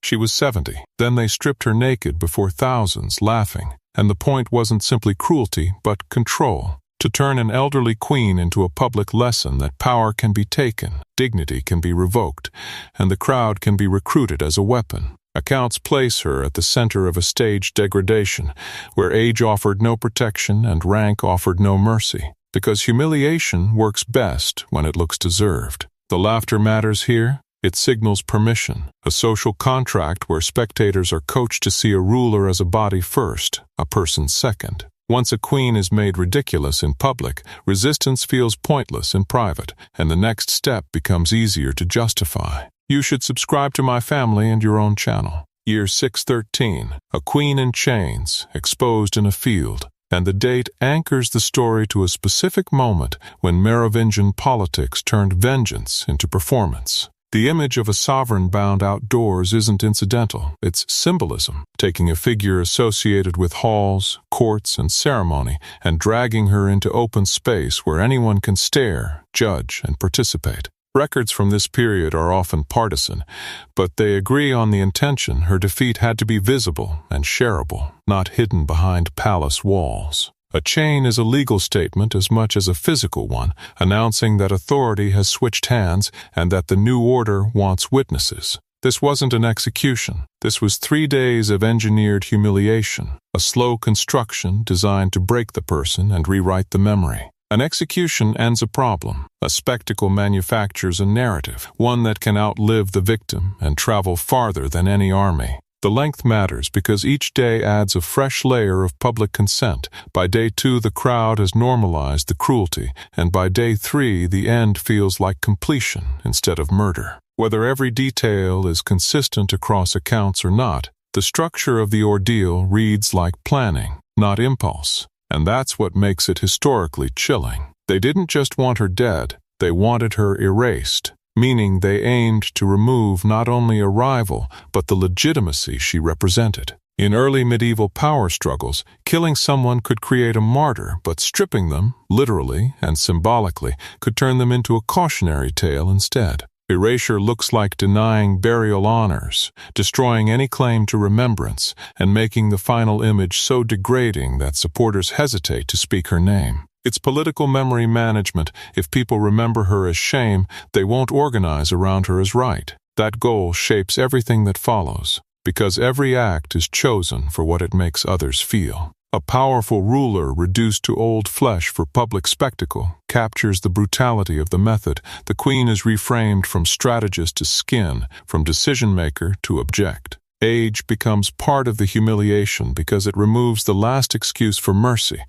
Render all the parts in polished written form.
She was 70. Then they stripped her naked before thousands, laughing. And the point wasn't simply cruelty, but control. To turn an elderly queen into a public lesson that power can be taken, dignity can be revoked, and the crowd can be recruited as a weapon. Accounts place her at the center of a staged degradation, where age offered no protection and rank offered no mercy. Because humiliation works best when it looks deserved. The laughter matters here. It signals permission, a social contract where spectators are coached to see a ruler as a body first, a person second. Once a queen is made ridiculous in public, resistance feels pointless in private, and the next step becomes easier to justify. You should subscribe to my family and your own channel. Year 613, a queen in chains, exposed in a field. And the date anchors the story to a specific moment when Merovingian politics turned vengeance into performance. The image of a sovereign bound outdoors isn't incidental, it's symbolism, taking a figure associated with halls, courts, and ceremony and dragging her into open space where anyone can stare, judge, and participate. Records from this period are often partisan, but they agree on the intention. Her defeat had to be visible and shareable, not hidden behind palace walls. A chain is a legal statement as much as a physical one, announcing that authority has switched hands and that the new order wants witnesses. This wasn't an execution. This was 3 days of engineered humiliation, a slow construction designed to break the person and rewrite the memory. An execution ends a problem. A spectacle manufactures a narrative, one that can outlive the victim and travel farther than any army. The length matters because each day adds a fresh layer of public consent. By day 2, the crowd has normalized the cruelty, and by day 3, the end feels like completion instead of murder. Whether every detail is consistent across accounts or not, the structure of the ordeal reads like planning, not impulse. And that's what makes it historically chilling. They didn't just want her dead, they wanted her erased, meaning they aimed to remove not only a rival, but the legitimacy she represented. In early medieval power struggles, killing someone could create a martyr, but stripping them, literally and symbolically, could turn them into a cautionary tale instead. Erasure looks like denying burial honors, destroying any claim to remembrance, and making the final image so degrading that supporters hesitate to speak her name. It's political memory management. If people remember her as shame, they won't organize around her as right. That goal shapes everything that follows, because every act is chosen for what it makes others feel. A powerful ruler reduced to old flesh for public spectacle captures the brutality of the method. The queen is reframed from strategist to skin, from decision-maker to object. Age becomes part of the humiliation because it removes the last excuse for mercy.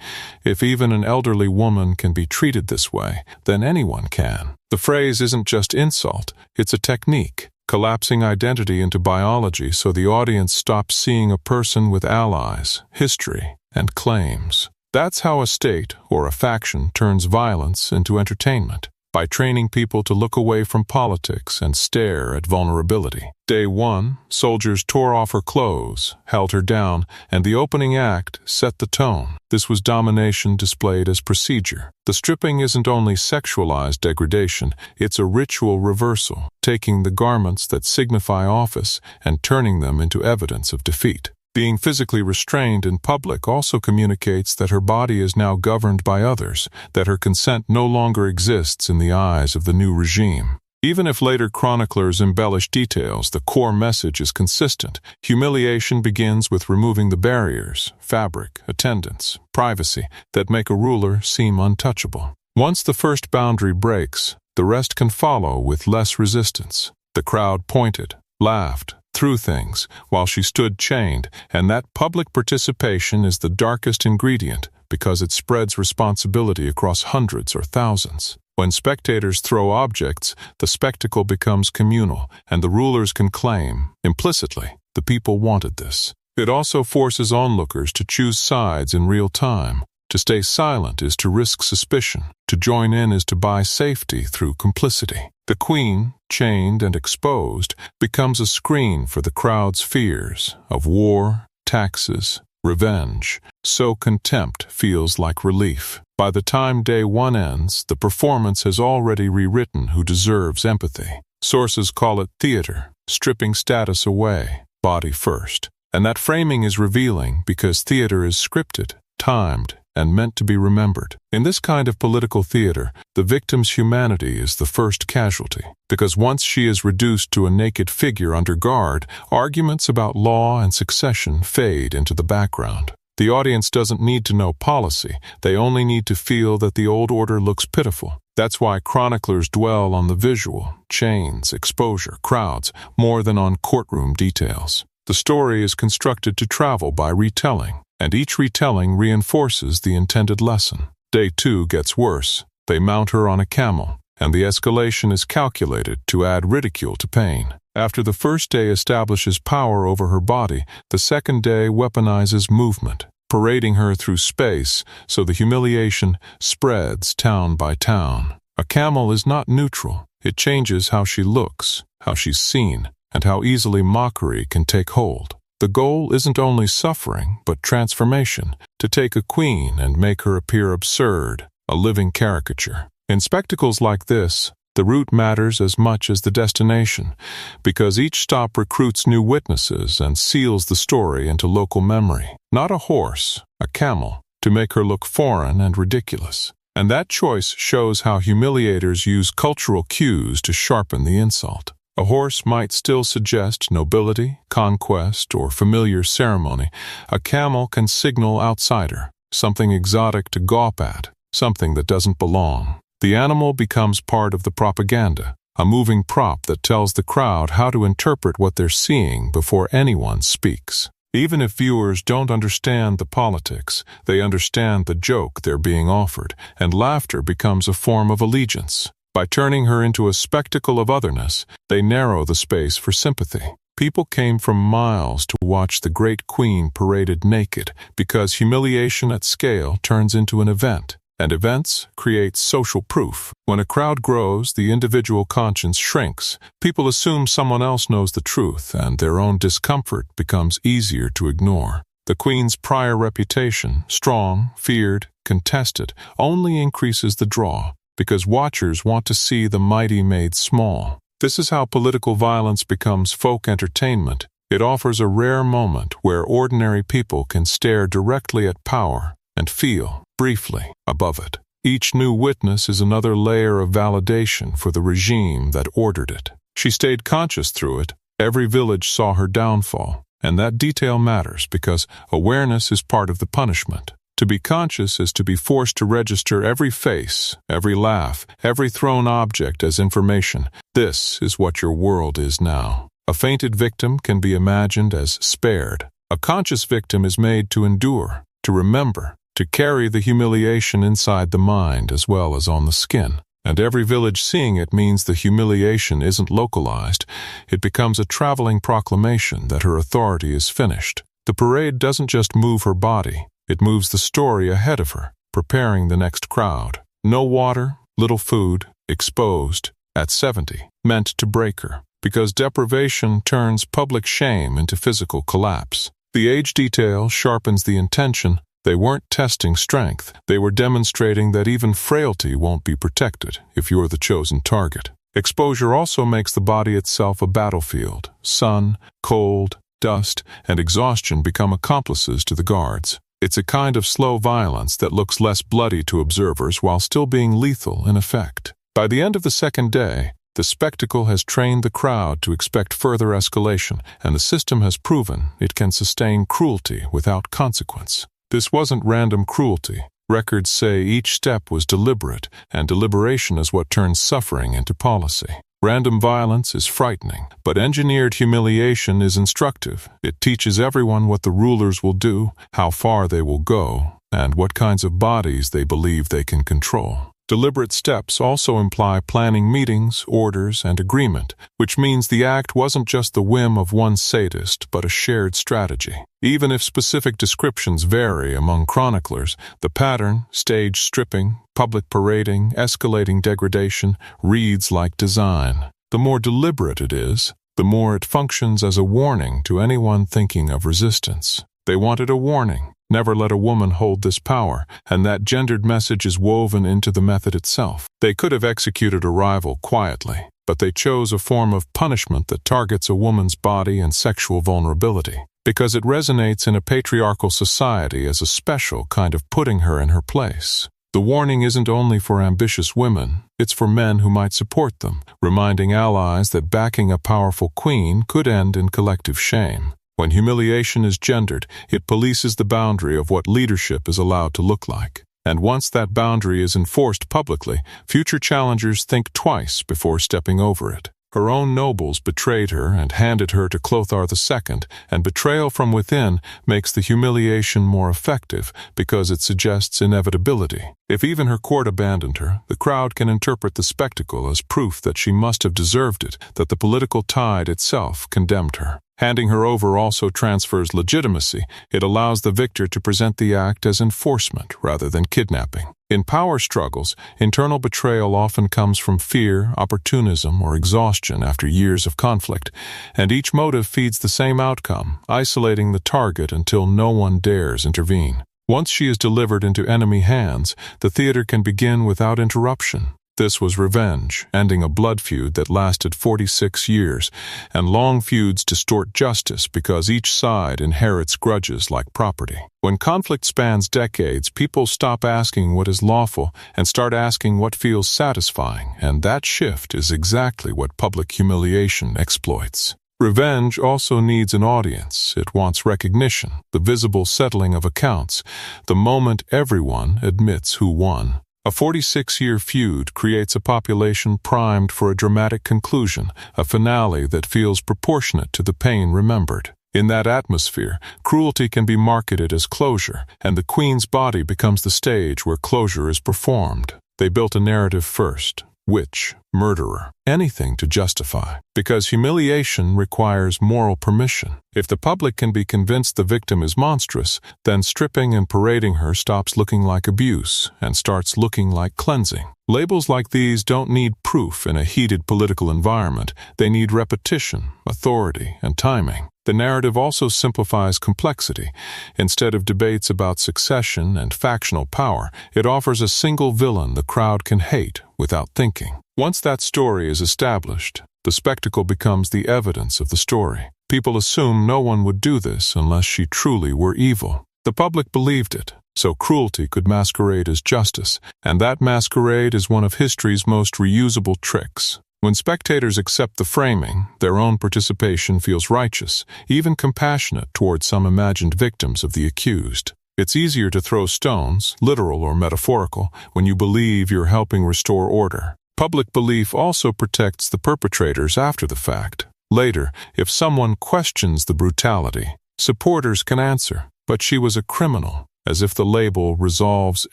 If even an elderly woman can be treated this way, then anyone can. The phrase isn't just insult, it's a technique, collapsing identity into biology so the audience stops seeing a person with allies, history, and claims. That's how a state or a faction turns violence into entertainment, by training people to look away from politics and stare at vulnerability. Day 1, soldiers tore off her clothes, held her down, and the opening act set the tone. This was domination displayed as procedure. The stripping isn't only sexualized degradation, it's a ritual reversal, taking the garments that signify office and turning them into evidence of defeat. Being physically restrained in public also communicates that her body is now governed by others, that her consent no longer exists in the eyes of the new regime. Even if later chroniclers embellish details, the core message is consistent. Humiliation begins with removing the barriers, fabric, attendance, privacy, that make a ruler seem untouchable. Once the first boundary breaks, the rest can follow with less resistance. The crowd pointed, laughed, threw things, while she stood chained, and that public participation is the darkest ingredient because it spreads responsibility across hundreds or thousands. When spectators throw objects, the spectacle becomes communal, and the rulers can claim, implicitly, the people wanted this. It also forces onlookers to choose sides in real time. To stay silent is to risk suspicion. To join in is to buy safety through complicity. The queen, chained and exposed, becomes a screen for the crowd's fears of war, taxes, revenge. So contempt feels like relief. By the time day 1 ends, the performance has already rewritten who deserves empathy. Sources call it theater, stripping status away, body first. And that framing is revealing because theater is scripted, timed, and meant to be remembered. In this kind of political theater, the victim's humanity is the first casualty, because once she is reduced to a naked figure under guard, arguments about law and succession fade into the background. The audience doesn't need to know policy, they only need to feel that the old order looks pitiful. That's why chroniclers dwell on the visual, chains, exposure, crowds, more than on courtroom details. The story is constructed to travel by retelling, and each retelling reinforces the intended lesson. Day 2 gets worse. They mount her on a camel, and the escalation is calculated to add ridicule to pain. After the first day establishes power over her body, the second day weaponizes movement, parading her through space so the humiliation spreads town by town. A camel is not neutral. It changes how she looks, how she's seen, and how easily mockery can take hold. The goal isn't only suffering, but transformation, to take a queen and make her appear absurd, a living caricature. In spectacles like this, the route matters as much as the destination, because each stop recruits new witnesses and seals the story into local memory. Not a horse, a camel, to make her look foreign and ridiculous. And that choice shows how humiliators use cultural cues to sharpen the insult. A horse might still suggest nobility, conquest, or familiar ceremony. A camel can signal outsider, something exotic to gawp at, something that doesn't belong. The animal becomes part of the propaganda, a moving prop that tells the crowd how to interpret what they're seeing before anyone speaks. Even if viewers don't understand the politics, they understand the joke they're being offered, and laughter becomes a form of allegiance. By turning her into a spectacle of otherness, they narrow the space for sympathy. People came from miles to watch the great queen paraded naked, because humiliation at scale turns into an event, and events create social proof. When a crowd grows, the individual conscience shrinks. People assume someone else knows the truth, and their own discomfort becomes easier to ignore. The queen's prior reputation, strong, feared, contested, only increases the draw, because watchers want to see the mighty made small. This is how political violence becomes folk entertainment. It offers a rare moment where ordinary people can stare directly at power and feel, briefly, above it. Each new witness is another layer of validation for the regime that ordered it. She stayed conscious through it. Every village saw her downfall, and that detail matters because awareness is part of the punishment. To be conscious is to be forced to register every face, every laugh, every thrown object as information. This is what your world is now. A fainted victim can be imagined as spared. A conscious victim is made to endure, to remember, to carry the humiliation inside the mind as well as on the skin. And every village seeing it means the humiliation isn't localized. It becomes a traveling proclamation that her authority is finished. The parade doesn't just move her body. It moves the story ahead of her, preparing the next crowd. No water, little food, exposed, at 70, meant to break her, because deprivation turns public shame into physical collapse. The age detail sharpens the intention. They weren't testing strength. They were demonstrating that even frailty won't be protected if you're the chosen target. Exposure also makes the body itself a battlefield. Sun, cold, dust, and exhaustion become accomplices to the guards. It's a kind of slow violence that looks less bloody to observers while still being lethal in effect. By the end of the second day, the spectacle has trained the crowd to expect further escalation, and the system has proven it can sustain cruelty without consequence. This wasn't random cruelty. Records say each step was deliberate, and deliberation is what turns suffering into policy. Random violence is frightening, but engineered humiliation is instructive. It teaches everyone what the rulers will do, how far they will go, and what kinds of bodies they believe they can control. Deliberate steps also imply planning meetings, orders, and agreement, which means the act wasn't just the whim of one sadist, but a shared strategy. Even if specific descriptions vary among chroniclers, the pattern, stage stripping, public parading, escalating degradation, reads like design. The more deliberate it is, the more it functions as a warning to anyone thinking of resistance. They wanted a warning. Never let a woman hold this power, and that gendered message is woven into the method itself. They could have executed a rival quietly, but they chose a form of punishment that targets a woman's body and sexual vulnerability, because it resonates in a patriarchal society as a special kind of putting her in her place. The warning isn't only for ambitious women, it's for men who might support them, reminding allies that backing a powerful queen could end in collective shame. When humiliation is gendered, it polices the boundary of what leadership is allowed to look like. And once that boundary is enforced publicly, future challengers think twice before stepping over it. Her own nobles betrayed her and handed her to Clothar II, and betrayal from within makes the humiliation more effective because it suggests inevitability. If even her court abandoned her, the crowd can interpret the spectacle as proof that she must have deserved it, that the political tide itself condemned her. Handing her over also transfers legitimacy. It allows the victor to present the act as enforcement rather than kidnapping. In power struggles, internal betrayal often comes from fear, opportunism, or exhaustion after years of conflict, and each motive feeds the same outcome, isolating the target until no one dares intervene. Once she is delivered into enemy hands, the theater can begin without interruption. This was revenge, ending a blood feud that lasted 46 years, and long feuds distort justice because each side inherits grudges like property. When conflict spans decades, people stop asking what is lawful and start asking what feels satisfying, and that shift is exactly what public humiliation exploits. Revenge also needs an audience. It wants recognition, the visible settling of accounts, the moment everyone admits who won. A 46-year feud creates a population primed for a dramatic conclusion, a finale that feels proportionate to the pain remembered. In that atmosphere, cruelty can be marketed as closure, and the queen's body becomes the stage where closure is performed. They built a narrative first. Witch, murderer, anything to justify, because humiliation requires moral permission. If the public can be convinced the victim is monstrous, then stripping and parading her stops looking like abuse and starts looking like cleansing. Labels like these don't need proof in a heated political environment. They need repetition, authority, and timing. The narrative also simplifies complexity. Instead of debates about succession and factional power, it offers a single villain the crowd can hate without thinking. Once that story is established, the spectacle becomes the evidence of the story. People assume no one would do this unless she truly were evil. The public believed it, so cruelty could masquerade as justice, and that masquerade is one of history's most reusable tricks. When spectators accept the framing, their own participation feels righteous, even compassionate toward some imagined victims of the accused. It's easier to throw stones, literal or metaphorical, when you believe you're helping restore order. Public belief also protects the perpetrators after the fact. Later, if someone questions the brutality, supporters can answer, "But she was a criminal," as if the label resolves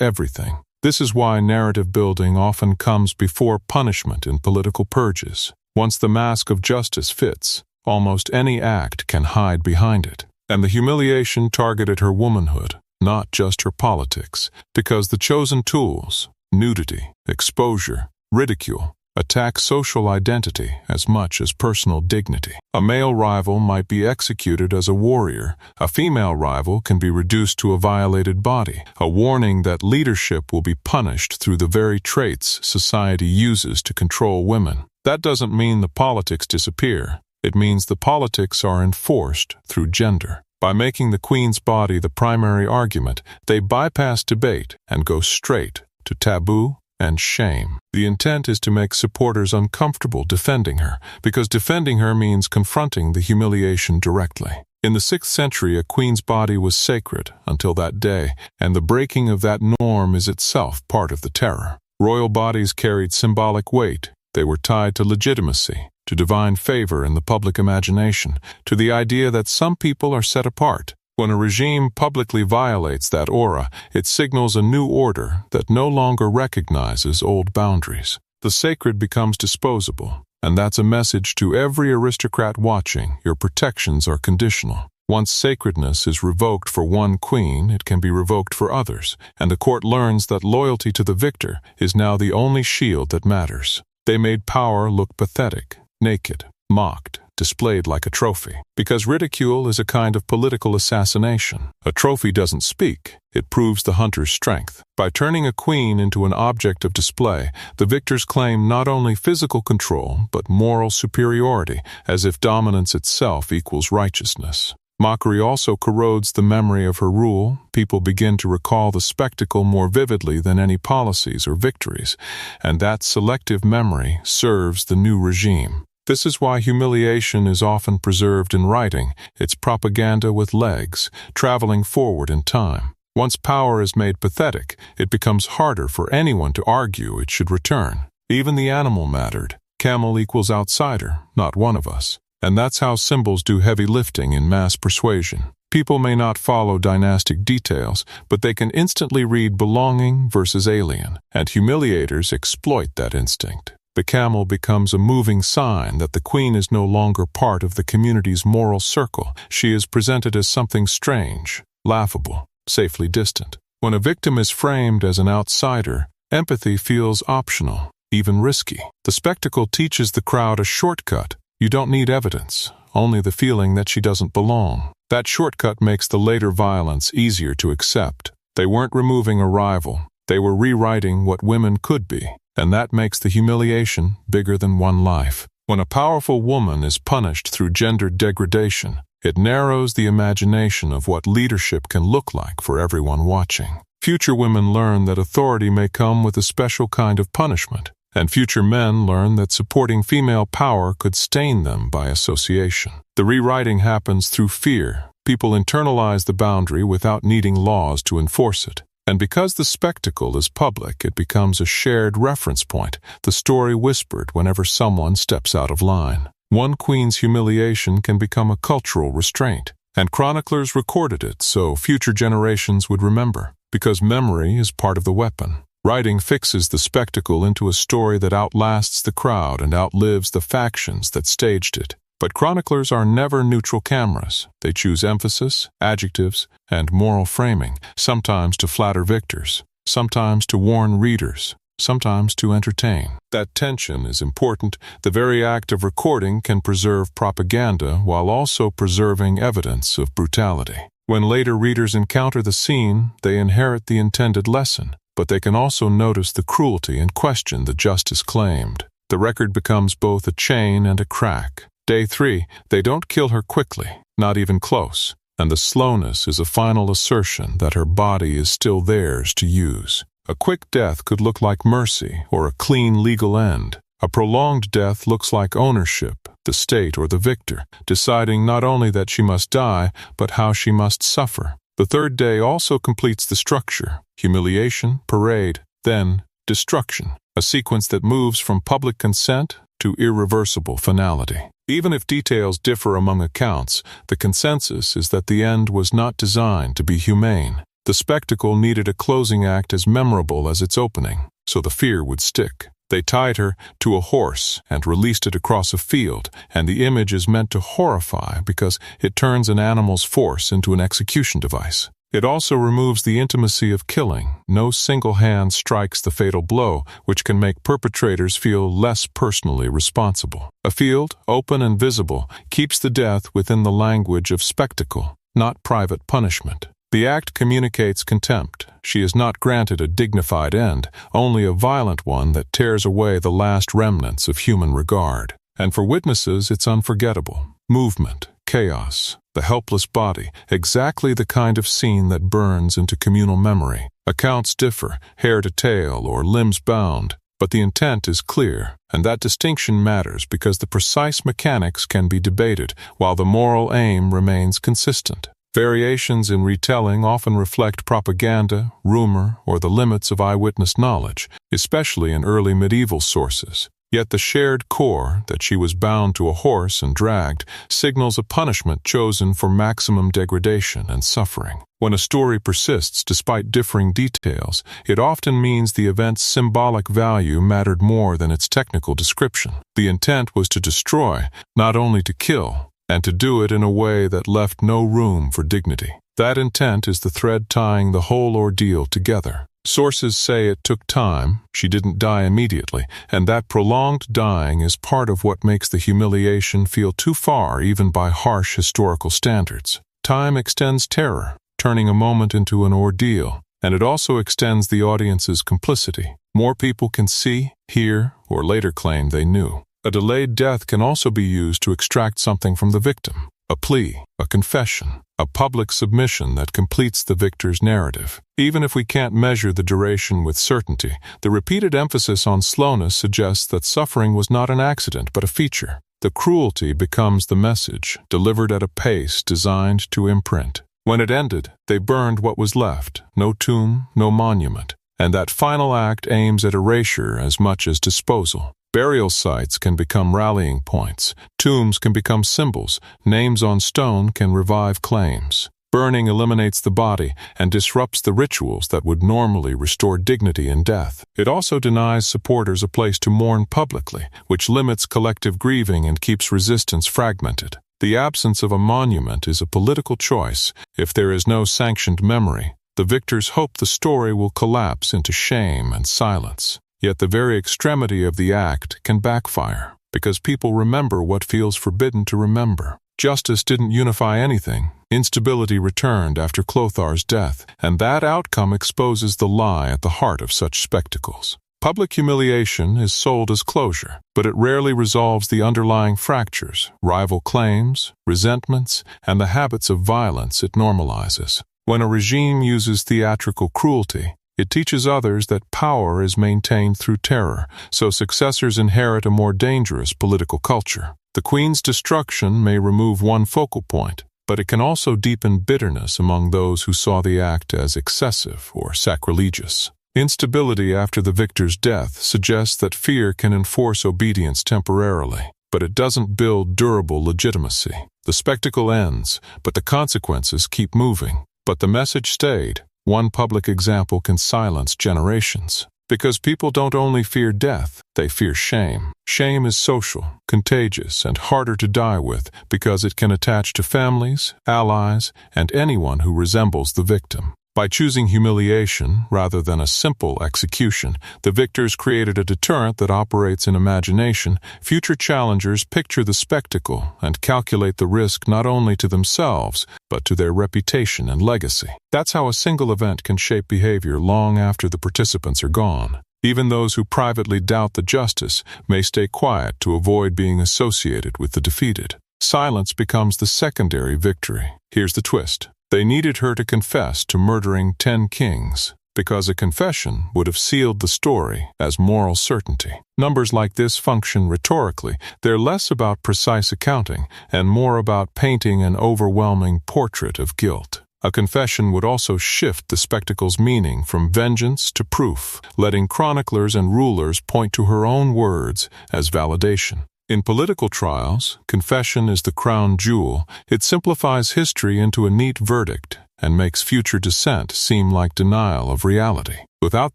everything. This is why narrative building often comes before punishment in political purges. Once the mask of justice fits, almost any act can hide behind it. And the humiliation targeted her womanhood, not just her politics, because the chosen tools, nudity, exposure, ridicule, attack social identity as much as personal dignity. A male rival might be executed as a warrior. A female rival can be reduced to a violated body, a warning that leadership will be punished through the very traits society uses to control women. That doesn't mean the politics disappear. It means the politics are enforced through gender. By making the queen's body the primary argument, they bypass debate and go straight to taboo and shame. The intent is to make supporters uncomfortable defending her, because defending her means confronting the humiliation directly. In the 6th century, a queen's body was sacred until that day, and the breaking of that norm is itself part of the terror. Royal bodies carried symbolic weight. They were tied to legitimacy, to divine favor in the public imagination, to the idea that some people are set apart. When a regime publicly violates that aura, it signals a new order that no longer recognizes old boundaries. The sacred becomes disposable, and that's a message to every aristocrat watching: your protections are conditional. Once sacredness is revoked for one queen, it can be revoked for others, and the court learns that loyalty to the victor is now the only shield that matters. They made power look pathetic, naked, mocked. displayed like a trophy. Because ridicule is a kind of political assassination. A trophy doesn't speak, it proves the hunter's strength. By turning a queen into an object of display, the victors claim not only physical control, but moral superiority, as if dominance itself equals righteousness. Mockery also corrodes the memory of her rule. People begin to recall the spectacle more vividly than any policies or victories, and that selective memory serves the new regime. This is why humiliation is often preserved in writing, its propaganda with legs, traveling forward in time. Once power is made pathetic, it becomes harder for anyone to argue it should return. Even the animal mattered. Camel equals outsider, not one of us. And that's how symbols do heavy lifting in mass persuasion. People may not follow dynastic details, but they can instantly read belonging versus alien, and humiliators exploit that instinct. The camel becomes a moving sign that the queen is no longer part of the community's moral circle. She is presented as something strange, laughable, safely distant. When a victim is framed as an outsider, empathy feels optional, even risky. The spectacle teaches the crowd a shortcut. You don't need evidence, only the feeling that she doesn't belong. That shortcut makes the later violence easier to accept. They weren't removing a rival, they were rewriting what women could be, and that makes the humiliation bigger than one life. When a powerful woman is punished through gender degradation, it narrows the imagination of what leadership can look like for everyone watching. Future women learn that authority may come with a special kind of punishment. And future men learn that supporting female power could stain them by association. The rewriting happens through fear. People internalize the boundary without needing laws to enforce it. And because the spectacle is public, it becomes a shared reference point, the story whispered whenever someone steps out of line. One queen's humiliation can become a cultural restraint, and chroniclers recorded it so future generations would remember, because memory is part of the weapon. Writing fixes the spectacle into a story that outlasts the crowd and outlives the factions that staged it. But chroniclers are never neutral cameras. They choose emphasis, adjectives, and moral framing, sometimes to flatter victors, sometimes to warn readers, sometimes to entertain. That tension is important. The very act of recording can preserve propaganda while also preserving evidence of brutality. When later readers encounter the scene, they inherit the intended lesson. But they can also notice the cruelty and question the justice claimed. The record becomes both a chain and a crack. Day 3, they don't kill her quickly, not even close, and the slowness is a final assertion that her body is still theirs to use. A quick death could look like mercy or a clean legal end. A prolonged death looks like ownership, the state or the victor, deciding not only that she must die, but how she must suffer. The third day also completes the structure: humiliation, parade, then destruction, a sequence that moves from public consent to irreversible finality. Even if details differ among accounts, the consensus is that the end was not designed to be humane. The spectacle needed a closing act as memorable as its opening, so the fear would stick. They tied her to a horse and released it across a field, and the image is meant to horrify because it turns an animal's force into an execution device. It also removes the intimacy of killing. No single hand strikes the fatal blow, which can make perpetrators feel less personally responsible. A field, open and visible, keeps the death within the language of spectacle, not private punishment. The act communicates contempt. She is not granted a dignified end, only a violent one that tears away the last remnants of human regard. And for witnesses, it's unforgettable. Movement, chaos, the helpless body, exactly the kind of scene that burns into communal memory. Accounts differ, hair to tail or limbs bound, but the intent is clear, and that distinction matters because the precise mechanics can be debated, while the moral aim remains consistent. Variations in retelling often reflect propaganda, rumor, or the limits of eyewitness knowledge, especially in early medieval sources. Yet the shared core, that she was bound to a horse and dragged, signals a punishment chosen for maximum degradation and suffering. When a story persists despite differing details, it often means the event's symbolic value mattered more than its technical description. The intent was to destroy, not only to kill, and to do it in a way that left no room for dignity. That intent is the thread tying the whole ordeal together. Sources say it took time, she didn't die immediately, and that prolonged dying is part of what makes the humiliation feel too far even by harsh historical standards. Time extends terror, turning a moment into an ordeal, and it also extends the audience's complicity. More people can see, hear, or later claim they knew. A delayed death can also be used to extract something from the victim. A plea, a confession, a public submission that completes the victor's narrative. Even if we can't measure the duration with certainty, the repeated emphasis on slowness suggests that suffering was not an accident but a feature. The cruelty becomes the message, delivered at a pace designed to imprint. When it ended, they burned what was left, no tomb, no monument, and that final act aims at erasure as much as disposal. Burial sites can become rallying points, tombs can become symbols, names on stone can revive claims. Burning eliminates the body and disrupts the rituals that would normally restore dignity in death. It also denies supporters a place to mourn publicly, which limits collective grieving and keeps resistance fragmented. The absence of a monument is a political choice. If there is no sanctioned memory, the victors hope the story will collapse into shame and silence. Yet the very extremity of the act can backfire, because people remember what feels forbidden to remember. Justice didn't unify anything. Instability returned after Clothar's death, and that outcome exposes the lie at the heart of such spectacles. Public humiliation is sold as closure, but it rarely resolves the underlying fractures, rival claims, resentments, and the habits of violence it normalizes. When a regime uses theatrical cruelty, it teaches others that power is maintained through terror, so successors inherit a more dangerous political culture. The Queen's destruction may remove one focal point, but it can also deepen bitterness among those who saw the act as excessive or sacrilegious. Instability after the victor's death suggests that fear can enforce obedience temporarily, but it doesn't build durable legitimacy. The spectacle ends, but the consequences keep moving. But the message stayed. One public example can silence generations. Because people don't only fear death, they fear shame. Shame is social, contagious, and harder to die with because it can attach to families, allies, and anyone who resembles the victim. By choosing humiliation rather than a simple execution, the victors created a deterrent that operates in imagination. Future challengers picture the spectacle and calculate the risk not only to themselves, but to their reputation and legacy. That's how a single event can shape behavior long after the participants are gone. Even those who privately doubt the justice may stay quiet to avoid being associated with the defeated. Silence becomes the secondary victory. Here's the twist. They needed her to confess to murdering 10 kings, because a confession would have sealed the story as moral certainty. Numbers like this function rhetorically. They're less about precise accounting and more about painting an overwhelming portrait of guilt. A confession would also shift the spectacle's meaning from vengeance to proof, letting chroniclers and rulers point to her own words as validation. In political trials, confession is the crown jewel. It simplifies history into a neat verdict and makes future dissent seem like denial of reality. Without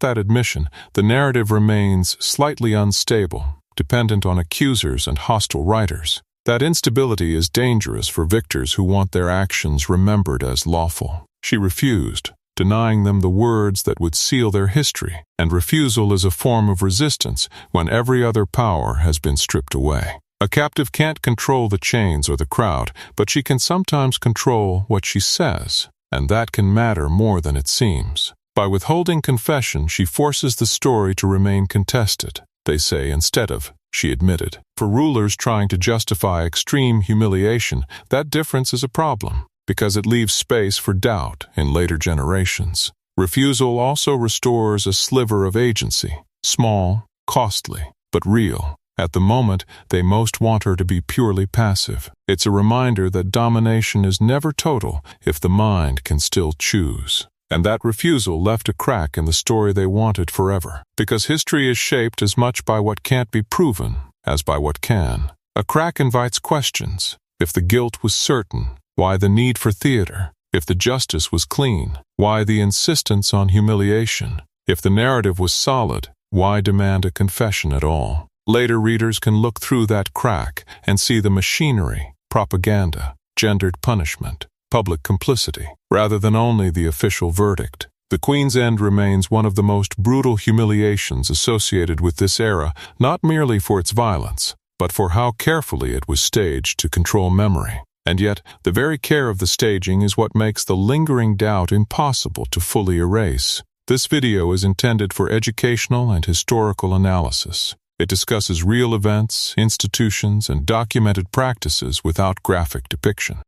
that admission, the narrative remains slightly unstable, dependent on accusers and hostile writers. That instability is dangerous for victors who want their actions remembered as lawful. She refused, denying them the words that would seal their history, and refusal is a form of resistance when every other power has been stripped away. A captive can't control the chains or the crowd, but she can sometimes control what she says, and that can matter more than it seems. By withholding confession, she forces the story to remain contested, they say, instead of, she admitted. For rulers trying to justify extreme humiliation, that difference is a problem, because it leaves space for doubt in later generations. Refusal also restores a sliver of agency, small, costly, but real. At the moment, they most want her to be purely passive. It's a reminder that domination is never total if the mind can still choose. And that refusal left a crack in the story they wanted forever, because history is shaped as much by what can't be proven as by what can. A crack invites questions. If the guilt was certain, why the need for theater? If the justice was clean, why the insistence on humiliation? If the narrative was solid, why demand a confession at all? Later readers can look through that crack and see the machinery, propaganda, gendered punishment, public complicity, rather than only the official verdict. The Queen's End remains one of the most brutal humiliations associated with this era, not merely for its violence, but for how carefully it was staged to control memory. And yet, the very care of the staging is what makes the lingering doubt impossible to fully erase. This video is intended for educational and historical analysis. It discusses real events, institutions, and documented practices without graphic depiction.